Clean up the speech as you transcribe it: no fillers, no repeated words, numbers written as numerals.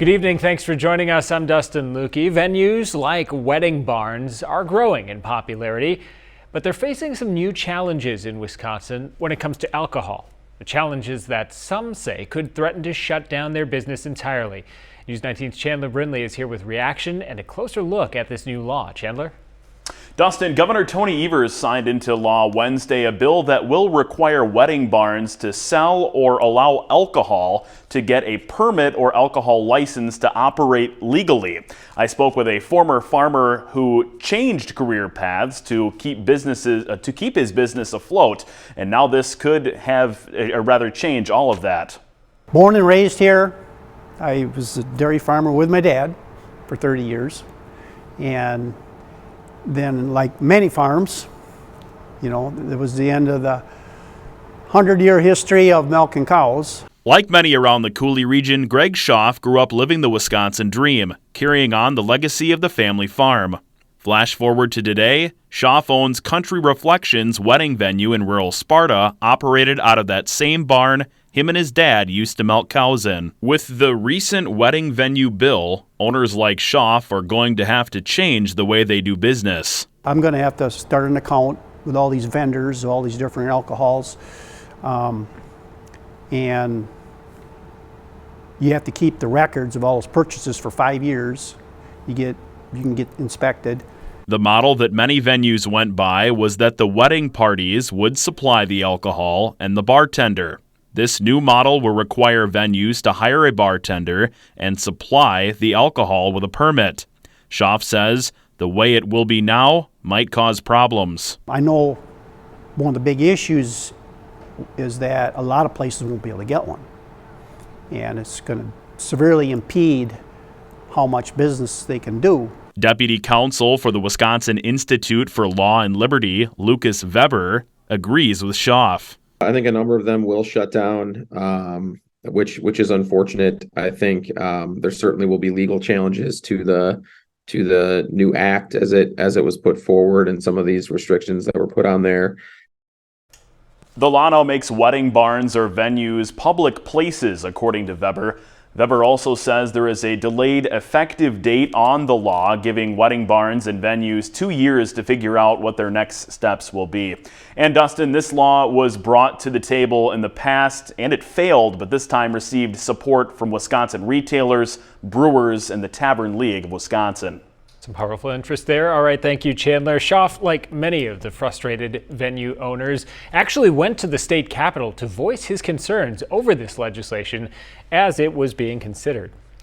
Good evening. Thanks for joining us. I'm Dustin Lukey. Venues like wedding barns are growing in popularity, but they're facing some new challenges in Wisconsin when it comes to alcohol. The challenges that some say could threaten to shut down their business entirely. News 19's Chandler Brindley is here with reaction and a closer look at this new law. Chandler? Dustin, Governor Tony Evers signed into law Wednesday a bill that will require wedding barns to sell or allow alcohol to get a permit or alcohol license to operate legally. I spoke with a former farmer who changed career paths to keep his business afloat, and now this could change all of that. Born and raised here. I was a dairy farmer with my dad for 30 years, and then, like many farms, it was the end of the 100-year history of milking cows. Like many around the Coulee region, Greg Schaff grew up living the Wisconsin dream, carrying on the legacy of the family farm. Flash forward to today, Schaff owns Country Reflections wedding venue in rural Sparta, operated out of that same barn him and his dad used to milk cows in. With the recent wedding venue bill, owners like Schaff are going to have to change the way they do business. I'm going to have to start an account with all these vendors, all these different alcohols, and you have to keep the records of all those purchases for 5 years. You can get inspected. The model that many venues went by was that the wedding parties would supply the alcohol and the bartender. This new model will require venues to hire a bartender and supply the alcohol with a permit. Schaff says the way it will be now might cause problems. I know one of the big issues is that a lot of places won't be able to get one, and it's going to severely impede how much business they can do. Deputy Counsel for the Wisconsin Institute for Law and Liberty, Lucas Weber, agrees with Schaff. I think a number of them will shut down, which is unfortunate. I think there certainly will be legal challenges to the new act as it was put forward, and some of these restrictions that were put on there. The law now makes wedding barns or venues public places, according to Weber. Weber also says there is a delayed effective date on the law, giving wedding barns and venues 2 years to figure out what their next steps will be. And Dustin, this law was brought to the table in the past and it failed, but this time received support from Wisconsin retailers, brewers, and the Tavern League of Wisconsin. Some powerful interest there. All right, thank you, Chandler. Schaff, like many of the frustrated venue owners, actually went to the state capitol to voice his concerns over this legislation as it was being considered.